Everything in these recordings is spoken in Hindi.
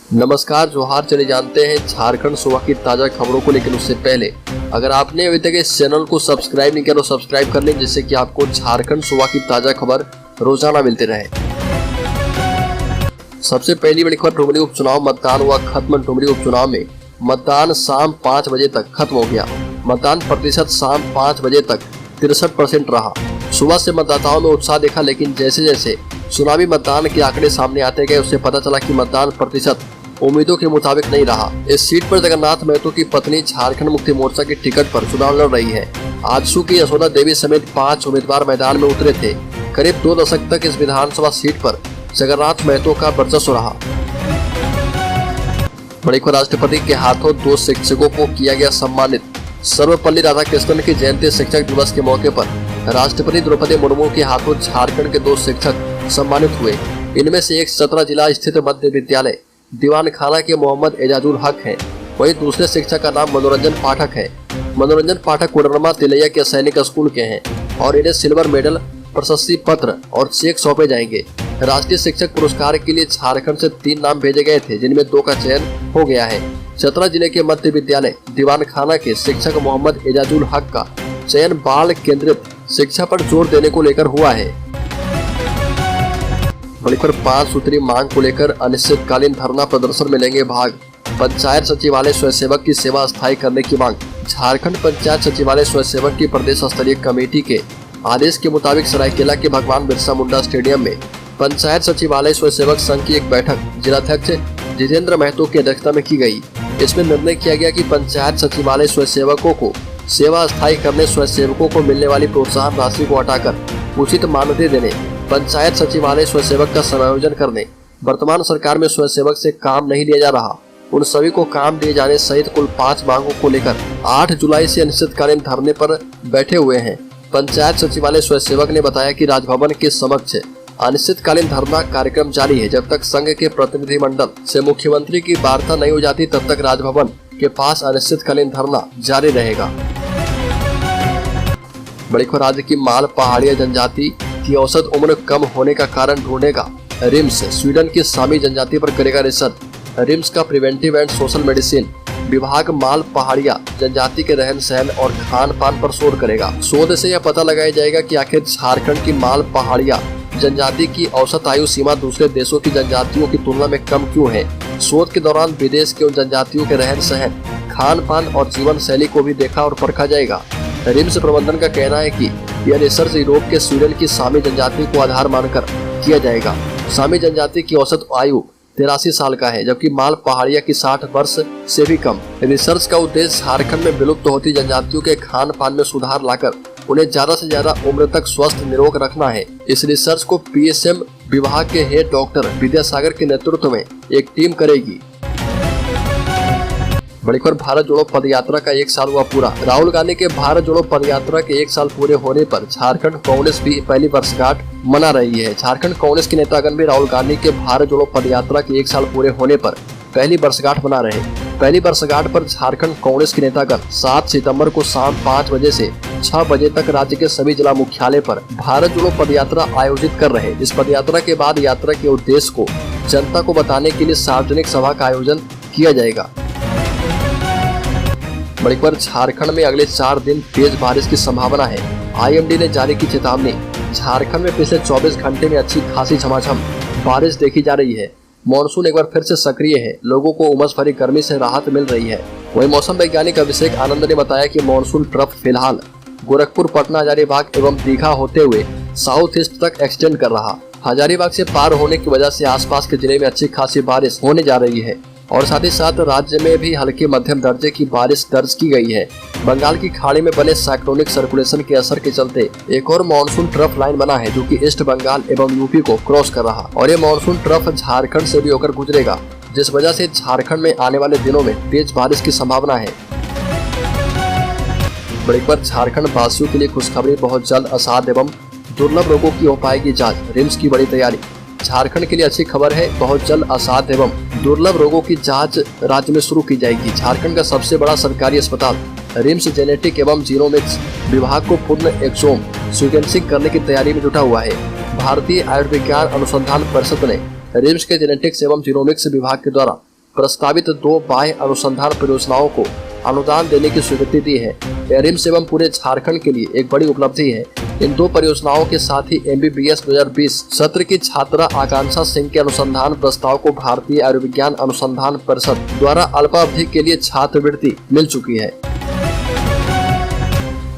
नमस्कार जोहार। चले जानते हैं झारखंड सुबह की ताजा खबरों को, लेकिन उससे पहले अगर आपने अभी तक इस चैनल को सब्सक्राइब नहीं किया तो सब्सक्राइब कर लें, जिससे कि आपको झारखंड सुबह की ताजा खबर रोजाना मिलती रहे। सबसे पहली बड़ी खबर, डुमरी उपचुनाव मतदान हुआ खत्म। डुमरी उपचुनाव में मतदान शाम 5 बजे तक खत्म हो गया। मतदान प्रतिशत शाम 5 बजे तक 63% रहा। सुबह से मतदाताओं में उत्साह देखा, लेकिन जैसे जैसे चुनावी मतदान के आंकड़े सामने आते गए उससे पता चला कि मतदान प्रतिशत उम्मीदों के मुताबिक नहीं रहा। इस सीट पर जगन्नाथ महतो की पत्नी झारखंड मुक्ति मोर्चा की टिकट पर चुनाव लड़ रही है। आजसू की यशोदा देवी समेत 5 उम्मीदवार मैदान में उतरे थे। करीब 2 दशक तक इस विधानसभा सीट पर जगन्नाथ महतो का वर्चस्व रहा। बड़ी को राष्ट्रपति के हाथों 2 शिक्षकों को किया गया सम्मानित। सर्वपल्ली राधाकृष्णन की जयंती शिक्षक दिवस के मौके पर राष्ट्रपति द्रौपदी मुर्मू के हाथों झारखंड के 2 शिक्षक सम्मानित हुए। इनमें से एक 17 जिला स्थित मध्य विद्यालय दीवान खाना के मोहम्मद एजाजुल हक हैं। वहीं दूसरे शिक्षक का नाम मनोरंजन पाठक है। मनोरंजन पाठक कोडरमा तिलैया के सैनिक स्कूल के हैं और इन्हें सिल्वर मेडल, प्रशस्ति पत्र और चेक सौंपे जाएंगे। राष्ट्रीय शिक्षक पुरस्कार के लिए झारखंड से 3 नाम भेजे गए थे, जिनमें 2 का चयन हो गया है। चतरा जिले के मध्य विद्यालय दीवान खाना के शिक्षक मोहम्मद एजाजुल हक का चयन बाल केंद्रित शिक्षा पर जोर देने को लेकर हुआ है। बड़ी पर 5 सूत्री मांग को लेकर अनिश्चितकालीन धरना प्रदर्शन में लेंगे भाग। पंचायत सचिवालय स्वयंसेवक की सेवा स्थायी करने की मांग। झारखंड पंचायत सचिवालय स्वयंसेवक की प्रदेश स्तरीय कमेटी के आदेश के मुताबिक सरायकेला के भगवान बिरसा मुंडा स्टेडियम में पंचायत सचिवालय स्वयंसेवक संघ की एक बैठक जिलाध्यक्ष जितेंद्र महतो की अध्यक्षता में की गई। इसमें निर्णय किया गया कि पंचायत सचिवालय स्वयंसेवकों को सेवा स्थायी करने, स्वयंसेवकों को मिलने वाली प्रोत्साहन राशि को हटाकर उचित मानदेय देने, पंचायत सचिवालय स्वयंसेवक का समायोजन करने, वर्तमान सरकार में स्वयंसेवक से काम नहीं लिया जा रहा, उन सभी को काम दिए जाने सहित कुल 5 मांगों को लेकर 8 जुलाई से अनिश्चितकालीन धरने पर बैठे हुए हैं। पंचायत सचिवालय स्वयंसेवक ने बताया कि राजभवन के समक्ष अनिश्चितकालीन धरना कार्यक्रम जारी है। जब तक संघ के प्रतिनिधिमंडल से मुख्यमंत्री की वार्ता नहीं हो जाती तब तक राजभवन के पास अनिश्चितकालीन धरना जारी रहेगा। बड़ी खबर, राज्य की माल पहाड़िया जनजाति की औसत उम्र कम होने का कारण ढूंढेगा रिम्स। स्वीडन की सामी जनजाति पर करेगा रिसर्च। रिम्स का प्रिवेंटिव एंड सोशल मेडिसिन विभाग माल पहाड़िया जनजाति के रहन सहन और खान पान पर शोध करेगा। शोध से यह पता लगाया जाएगा कि आखिर झारखंड की माल पहाड़िया जनजाति की औसत आयु सीमा दूसरे देशों की जनजातियों की तुलना में कम क्यों है। शोध के दौरान विदेश के उन जनजातियों के रहन सहन, खान पान और जीवन शैली को भी देखा और परखा जाएगा। रिम्स प्रबंधन का कहना है कि यह रिसर्च यूरोप के स्वीडन की सामी जनजाति को आधार मानकर किया जाएगा। सामी जनजाति की औसत आयु 83 साल का है, जबकि माल पहाड़िया की 60 वर्ष से भी कम। रिसर्च का उद्देश्य झारखंड में विलुप्त होती जनजातियों के खान पान में सुधार लाकर उन्हें ज्यादा से ज्यादा उम्र तक स्वस्थ निरोग रखना है। इस रिसर्च को PSM विभाग के हेड डॉक्टर विद्यासागर के नेतृत्व में एक टीम करेगी। बड़ी खबर, भारत जोड़ो पदयात्रा का 1 साल हुआ पूरा। राहुल गांधी के भारत जोड़ो पदयात्रा के 1 साल पूरे होने पर झारखंड कांग्रेस भी पहली वर्षगांठ मना रही है। झारखंड कांग्रेस के नेतागण भी राहुल गांधी के भारत जोड़ो पदयात्रा के 1 साल पूरे होने पर पहली वर्षगांठ मना रहे। पहली वर्षगांठ पर झारखंड कांग्रेस के नेतागण 7 सितंबर को शाम 5 बजे से 6 बजे तक राज्य के सभी जिला मुख्यालय पर भारत जोड़ो पदयात्रा आयोजित कर रहे। इस पदयात्रा के बाद यात्रा के उद्देश्य को जनता को बताने के लिए सार्वजनिक सभा का आयोजन किया जाएगा। बड़ी खबर, झारखंड में अगले 4 दिन तेज बारिश की संभावना है। IMD ने जारी की चेतावनी। झारखंड में पिछले 24 घंटे में अच्छी खासी झमाझम बारिश देखी जा रही है। मॉनसून एक बार फिर से सक्रिय है। लोगों को उमस भरी गर्मी से राहत मिल रही है। वहीं मौसम वैज्ञानिक अभिषेक आनंद ने बताया कि मॉनसून ट्रफ फिलहाल गोरखपुर, पटना, हजारीबाग एवं दीघा होते हुए साउथ ईस्ट तक एक्सटेंड कर रहा। हजारीबाग से पार होने की वजह से आसपास के जिले में अच्छी खासी बारिश होने जा रही है और साथ ही साथ राज्य में भी हल्के मध्यम दर्जे की बारिश दर्ज की गई है। बंगाल की खाड़ी में बने साइक्लोनिक सर्कुलेशन के असर के चलते एक और मानसून ट्रफ लाइन बना है, जो कि ईस्ट बंगाल एवं यूपी को क्रॉस कर रहा और ये मानसून ट्रफ झारखंड से भी होकर गुजरेगा, जिस वजह से झारखंड में आने वाले दिनों में तेज बारिश की संभावना है। बड़ी खबर, झारखंड वासियों के लिए खुशखबरी, बहुत जल्द असाध्य एवं दुर्लभ रोगों की हो पाएगी जाँच। रिम्स की बड़ी तैयारी। झारखंड के लिए अच्छी खबर है, बहुत जल्द असाध्य एवं दुर्लभ रोगों की जांच राज्य में शुरू की जाएगी। झारखंड का सबसे बड़ा सरकारी अस्पताल रिम्स जेनेटिक एवं जीनोमिक्स विभाग को पूर्ण एक्सोम सीक्वेंसिंग करने की तैयारी में जुटा हुआ है। भारतीय आयुर्विज्ञान अनुसंधान परिषद ने रिम्स के जेनेटिक्स एवं जीनोमिक्स विभाग के द्वारा प्रस्तावित 2 बाह्य अनुसंधान परियोजनाओं को अनुदान देने की स्वीकृति दी है। यह रिम्स एवं पूरे झारखंड के लिए एक बड़ी उपलब्धि है। इन 2 परियोजनाओं के साथ ही MBBS 2020 सत्र की छात्रा आकांक्षा सिंह के अनुसंधान प्रस्ताव को भारतीय आयुर्विज्ञान अनुसंधान परिषद द्वारा अल्पावधि के लिए छात्रवृत्ति मिल चुकी है।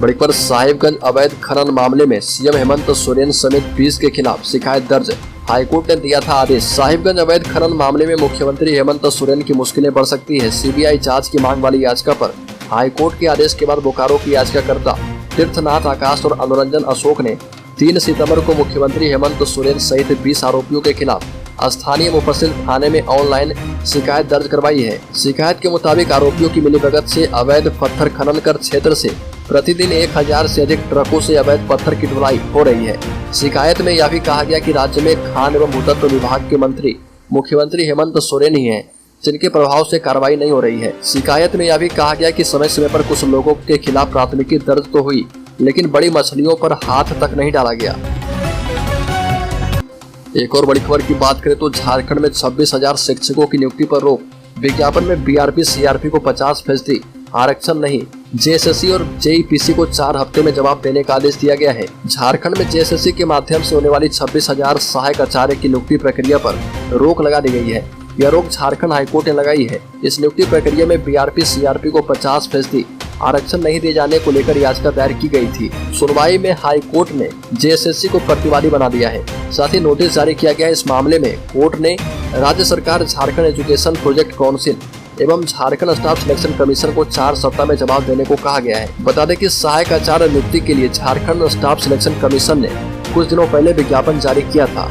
बड़ी खबर, साहिबगंज अवैध खनन मामले में सीएम हेमंत सोरेन समेत 20 के खिलाफ शिकायत दर्ज। हाईकोर्ट ने दिया था आदेश। साहिबगंज अवैध खनन मामले में मुख्यमंत्री हेमंत सोरेन की मुश्किलें बढ़ सकती है। CBI जांच की मांग वाली याचिका पर हाईकोर्ट के आदेश के बाद बोकारो की याचिकाकर्ता तीर्थनाथ आकाश और अनुरंजन अशोक ने 3 सितंबर को मुख्यमंत्री हेमंत सोरेन सहित 20 आरोपियों के खिलाफ स्थानीय मुफस्सिल थाने में ऑनलाइन शिकायत दर्ज करवाई है। शिकायत के मुताबिक आरोपियों की मिलीभगत से अवैध पत्थर खनन कर क्षेत्र से प्रतिदिन 1000 से अधिक ट्रकों से अवैध पत्थर की ढुलाई हो रही है। शिकायत में यह भी कहा गया कि राज्य में खान एवं भूतत्व विभाग के मंत्री मुख्यमंत्री हेमंत सोरेन ही हैं, जिनके प्रभाव से कार्रवाई नहीं हो रही है। शिकायत में यह भी कहा गया कि समय समय पर कुछ लोगों के खिलाफ प्राथमिकी दर्ज तो हुई, लेकिन बड़ी मछलियों पर हाथ तक नहीं डाला गया। एक और बड़ी खबर की बात करें तो झारखंड में 26,000 शिक्षकों की नियुक्ति पर रोक। विज्ञापन में BRP CRP को 50% आरक्षण नहीं। JSSC और JEPC को 4 हफ्ते में जवाब देने का आदेश दिया गया है। झारखंड में JSSC के माध्यम से होने वाली 26,000 सहायक आचार्य की नियुक्ति प्रक्रिया पर रोक लगा दी गई है। यह रोक झारखंड हाईकोर्ट ने लगाई है। इस नियुक्ति प्रक्रिया में BRP CRP को 50% आरक्षण नहीं दिए जाने को लेकर याचिका दायर की गई थी। सुनवाई में हाईकोर्ट ने JSSC को प्रतिवादी बना दिया है। साथ ही नोटिस जारी किया गया। इस मामले में कोर्ट ने राज्य सरकार, झारखंड एजुकेशन प्रोजेक्ट काउंसिल एवं झारखंड स्टाफ सिलेक्शन कमीशन को 4 सप्ताह में जवाब देने को कहा गया है। बता दें कि सहायक आचार्य नियुक्ति के लिए झारखंड स्टाफ सिलेक्शन कमीशन ने कुछ दिनों पहले विज्ञापन जारी किया था।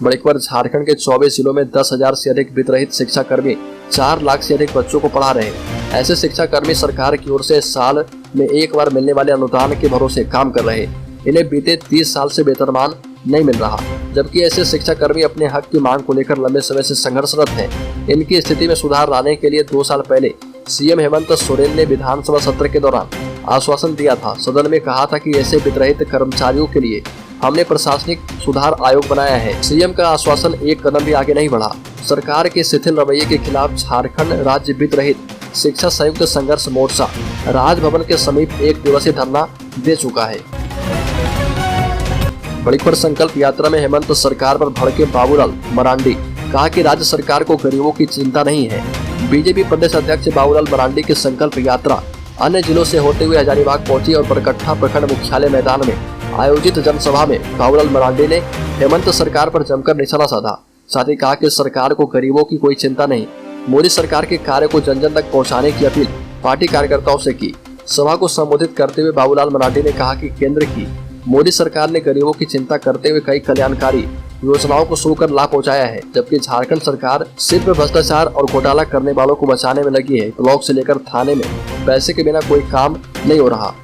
बड़ी खबर, झारखंड के 24 जिलों में 10,000 से अधिक वित्तरहित शिक्षा कर्मी 4 लाख से अधिक बच्चों को पढ़ा रहे हैं। ऐसे शिक्षा कर्मी सरकार की ओर से साल में एक बार मिलने वाले अनुदान के भरोसे काम कर रहे हैं। इन्हें बीते 30 साल से वेतनमान नहीं मिल रहा, जबकि ऐसे शिक्षा कर्मी अपने हक की मांग को लेकर लंबे समय से संघर्षरत हैं। इनकी स्थिति में सुधार लाने के लिए 2 साल पहले सीएम हेमंत सोरेन ने विधानसभा सत्र के दौरान आश्वासन दिया था। सदन में कहा था कि ऐसे वित्तरहित कर्मचारियों के लिए हमने प्रशासनिक सुधार आयोग बनाया है। सीएम का आश्वासन एक कदम भी आगे नहीं बढ़ा। सरकार के शिथिल रवैये के खिलाफ झारखंड राज्य वित्तरहित शिक्षा संयुक्त संघर्ष मोर्चा राजभवन के समीप 1 दिवसीय धरना दे चुका है। बड़ी खबर, संकल्प यात्रा में हेमंत सरकार पर भड़के बाबूलाल मरांडी। कहा कि राज्य सरकार को गरीबों की चिंता नहीं है। बीजेपी प्रदेश अध्यक्ष बाबूलाल मरांडी की संकल्प यात्रा अन्य जिलों से होते हुए हजारीबाग पहुंची और बरकट्ठा प्रखंड मुख्यालय मैदान में आयोजित जनसभा में बाबूलाल मरांडी ने हेमंत सरकार पर जमकर निशाना साधा। साथ ही कहा कि सरकार को गरीबों की कोई चिंता नहीं। मोदी सरकार के कार्य को जन जन तक पहुंचाने की अपील पार्टी कार्यकर्ताओं से की। सभा को संबोधित करते हुए बाबूलाल मरांडी ने कहा कि केंद्र की मोदी सरकार ने गरीबों की चिंता करते हुए कई कल्याणकारी योजनाओं को शुरू कर लाभ पहुंचाया है, जबकि झारखंड सरकार सिर्फ भ्रष्टाचार और घोटाला करने वालों को बचाने में लगी है। ब्लॉक से लेकर थाने में पैसे के बिना कोई काम नहीं हो रहा।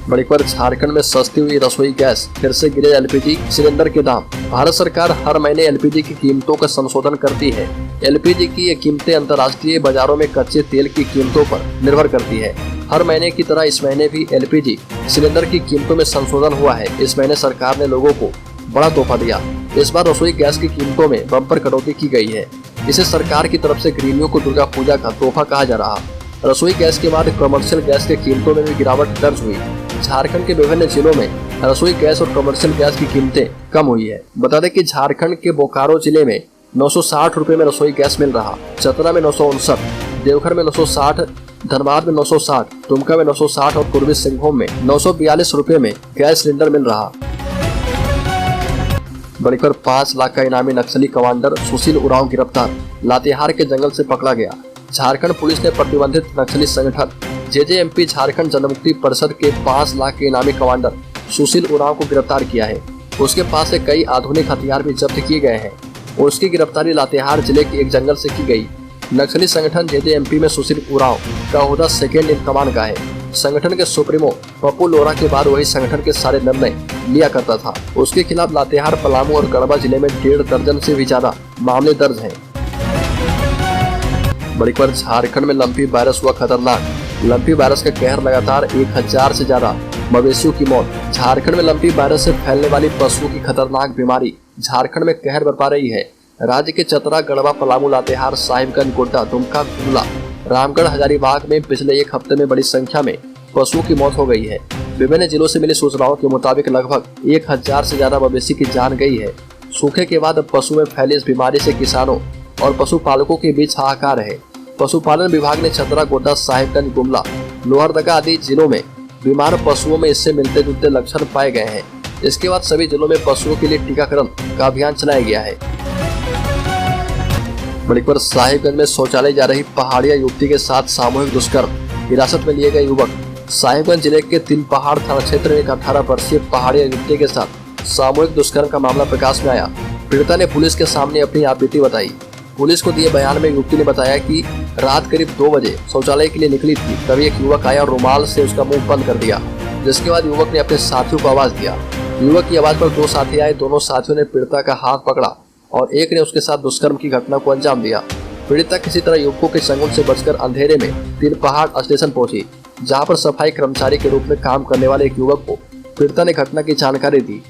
बड़ी खबर, झारखंड में सस्ती हुई रसोई गैस, फिर से गिरे LPG सिलेंडर के दाम। भारत सरकार हर महीने LPG की कीमतों का संशोधन करती है। LPG की ये कीमतें अंतर्राष्ट्रीय बाजारों में कच्चे तेल की कीमतों पर निर्भर करती है। हर महीने की तरह इस महीने भी LPG सिलेंडर की कीमतों में संशोधन हुआ है। इस महीने सरकार ने लोगों को बड़ा तोहफा दिया। इस बार रसोई गैस की कीमतों में बम्पर कटौती की गई है। इसे सरकार की तरफ से गृहिणियों को दुर्गा पूजा का तोहफा कहा जा रहा। रसोई गैस के बाद कमर्शियल गैस के कीमतों में भी गिरावट दर्ज हुई। झारखंड के विभिन्न जिलों में रसोई गैस और कमर्शियल गैस की कीमतें कम हुई है। बता दें कि झारखंड के बोकारो जिले में 960 रुपए में रसोई गैस मिल रहा, चतरा में 959, देवघर में 960, धनबाद में 960, दुमका में 960 और पूर्वी सिंहभूम में 942 रुपए में गैस सिलेंडर मिल रहा। बड़ी खबर, 5 लाख का इनामी नक्सली कमांडर सुशील उरांव गिरफ्तार, लातेहार के जंगल से पकड़ा गया। झारखंड पुलिस ने प्रतिबंधित नक्सली संगठन JJMP झारखंड जनमुक्ति परिषद के 5 लाख के इनामी कमांडर सुशील उरांव को गिरफ्तार किया है। उसके पास से कई आधुनिक हथियार भी जब्त किए गए हैं। उसकी गिरफ्तारी लातेहार जिले के एक जंगल से की गई। नक्सली संगठन JJMP में सुशील उरांव का ओहदा सेकेंड इन कमान का है। संगठन के सुप्रीमो पप्पू लोरा के बाद वही संगठन के सारे निर्णय लिया करता था। उसके खिलाफ लातेहार, पलामू और गढ़वा जिले में 1.5 दर्जन से भी ज्यादा मामले दर्ज हैं। बड़ी खबर, झारखंड में लंपी वायरस हुआ खतरनाक। लंपी वायरस का कहर, लगातार 1000 से ज्यादा मवेशियों की मौत। झारखंड में लंपी वायरस से फैलने वाली पशुओं की खतरनाक बीमारी झारखंड में कहर बरपा रही है। राज्य के चतरा, गढ़वा, पलामू, लातेहार, साहिबगंज, गोड्डा, दुमका, गुमला, रामगढ़, हजारीबाग में पिछले एक हफ्ते में बड़ी संख्या में पशुओं की मौत हो गई है। विभिन्न जिलों से मिली सूचनाओं के मुताबिक लगभग 1000 से ज्यादा मवेशी की जान गई है। सूखे के बाद अब पशु में फैली इस बीमारी से किसानों और पशुपालकों के बीच हाहाकार है। पशुपालन विभाग ने चतरा, गोड्डा, साहिबगंज, गुमला, लोहरदगा आदि जिलों में बीमार पशुओं में इससे मिलते जुलते लक्षण पाए गए हैं। इसके बाद सभी जिलों में पशुओं के लिए टीकाकरण का अभियान चलाया गया है। मणिपुर साहिबगंज में शौचालय जा रही पहाड़िया युवती के साथ सामूहिक दुष्कर्म, हिरासत में लिए गए युवक। साहिबगंज जिले के 3 पहाड़ थाना क्षेत्र में एक 18 वर्षीय पहाड़िया युवती के साथ सामूहिक दुष्कर्म का मामला प्रकाश में आया। पीड़िता ने पुलिस के सामने अपनी आपबीती बताई। पुलिस को दिए बयान में युवती ने बताया कि रात करीब 2 बजे शौचालय के लिए निकली थी, तभी एक युवक आया और रुमाल से उसका मुंह बंद कर दिया, जिसके बाद युवक ने अपने साथियों को आवाज दिया। युवक की आवाज पर 2 साथी आए। दोनों साथियों ने पीड़िता का हाथ पकड़ा और एक ने उसके साथ दुष्कर्म की घटना को अंजाम दिया। पीड़िता किसी तरह युवकों के संगम से बचकर अंधेरे में 3 पहाड़ स्टेशन पहुंची, जहां पर सफाई कर्मचारी के रूप में काम करने वाले एक युवक को पीड़िता ने घटना की जानकारी दी।